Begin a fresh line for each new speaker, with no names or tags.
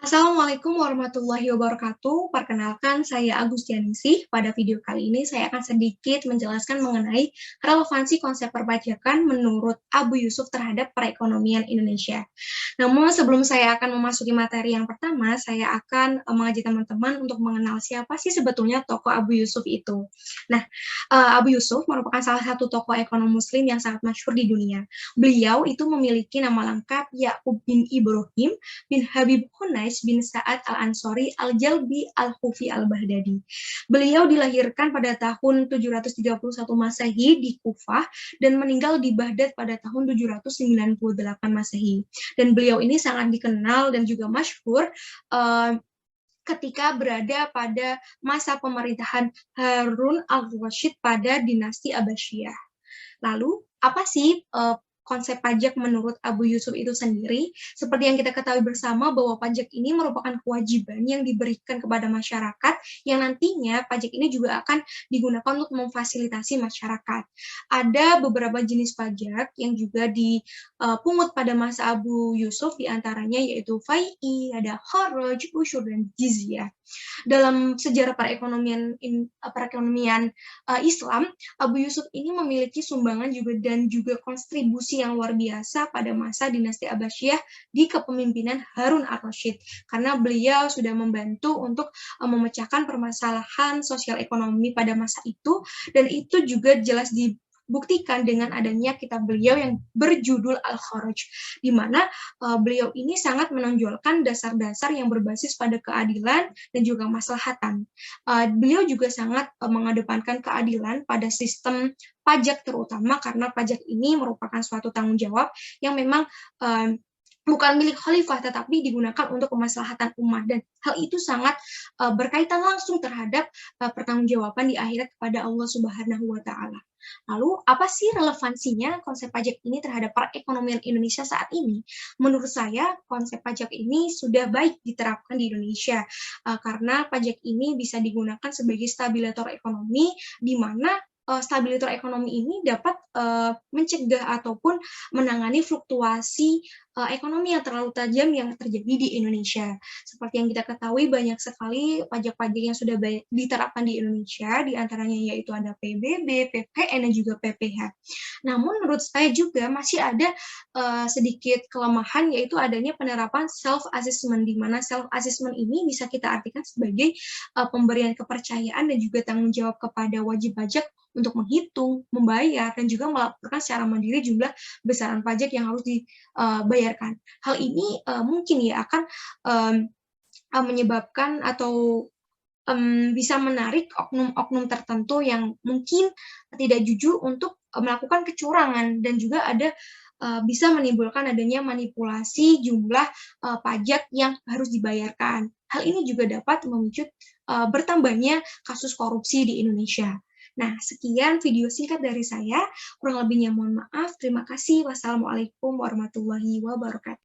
Assalamualaikum warahmatullahi wabarakatuh. Perkenalkan, saya Agustianingsih. Pada video kali ini saya akan sedikit menjelaskan mengenai relevansi konsep perpajakan menurut Abu Yusuf terhadap perekonomian Indonesia. Namun sebelum saya akan memasuki materi yang pertama, saya akan mengajak teman-teman untuk mengenal siapa sih sebetulnya tokoh Abu Yusuf itu. Nah, Abu Yusuf merupakan salah satu tokoh ekonomi muslim yang sangat masyhur di dunia. Beliau itu memiliki nama lengkap Yakub bin Ibrahim bin Habib Hunais bin Sa'ad Al-Ansori Al-Jalbi Al-Hufi Al-Baghdadi. Beliau dilahirkan pada tahun 731 Masehi di Kufah dan meninggal di Baghdad pada tahun 798 Masehi. Dan beliau ini sangat dikenal dan juga masyhur ketika berada pada masa pemerintahan Harun al-Rashid pada dinasti Abbasiyah. Lalu, apa sih konsep pajak menurut Abu Yusuf itu sendiri? Seperti yang kita ketahui bersama bahwa pajak ini merupakan kewajiban yang diberikan kepada masyarakat yang nantinya pajak ini juga akan digunakan untuk memfasilitasi masyarakat. Ada beberapa jenis pajak yang juga dipungut pada masa Abu Yusuf, diantaranya yaitu fai'i, ada kharaj, usyur, dan jizyah. Dalam sejarah perekonomian Islam, Abu Yusuf ini memiliki sumbangan juga kontribusi yang luar biasa pada masa dinasti Abbasiyah di kepemimpinan Harun al-Rashid, karena beliau sudah membantu untuk memecahkan permasalahan sosial ekonomi pada masa itu, dan itu juga jelas dibuktikan dengan adanya kitab beliau yang berjudul Al-Kharaj, di mana beliau ini sangat menonjolkan dasar-dasar yang berbasis pada keadilan dan juga maslahatan. Beliau juga sangat mengedepankan keadilan pada sistem pajak terutama karena pajak ini merupakan suatu tanggung jawab yang memang bukan milik khalifah tetapi digunakan untuk kemaslahatan umat, dan hal itu sangat berkaitan langsung terhadap pertanggungjawaban di akhirat kepada Allah Subhanahu wa taala. Lalu, apa sih relevansinya konsep pajak ini terhadap perekonomian Indonesia saat ini? Menurut saya, konsep pajak ini sudah baik diterapkan di Indonesia, karena pajak ini bisa digunakan sebagai stabilisator ekonomi, di mana stabilisator ekonomi ini dapat mencegah ataupun menangani fluktuasi ekonomi yang terlalu tajam yang terjadi di Indonesia. Seperti yang kita ketahui, banyak sekali pajak-pajak yang sudah diterapkan di Indonesia, diantaranya yaitu ada PBB, PPN, dan juga PPh. Namun menurut saya juga masih ada sedikit kelemahan, yaitu adanya penerapan self-assessment, di mana self-assessment ini bisa kita artikan sebagai pemberian kepercayaan dan juga tanggung jawab kepada wajib pajak untuk menghitung, membayar, dan juga melaporkan secara mandiri jumlah besaran pajak yang harus dibayarkan. Hal ini mungkin ya akan menyebabkan atau bisa menarik oknum-oknum tertentu yang mungkin tidak jujur untuk melakukan kecurangan, dan juga ada bisa menimbulkan adanya manipulasi jumlah pajak yang harus dibayarkan. Hal ini juga dapat memicu bertambahnya kasus korupsi di Indonesia. Nah, sekian video singkat dari saya. Kurang lebihnya mohon maaf. Terima kasih. Wassalamualaikum warahmatullahi wabarakatuh.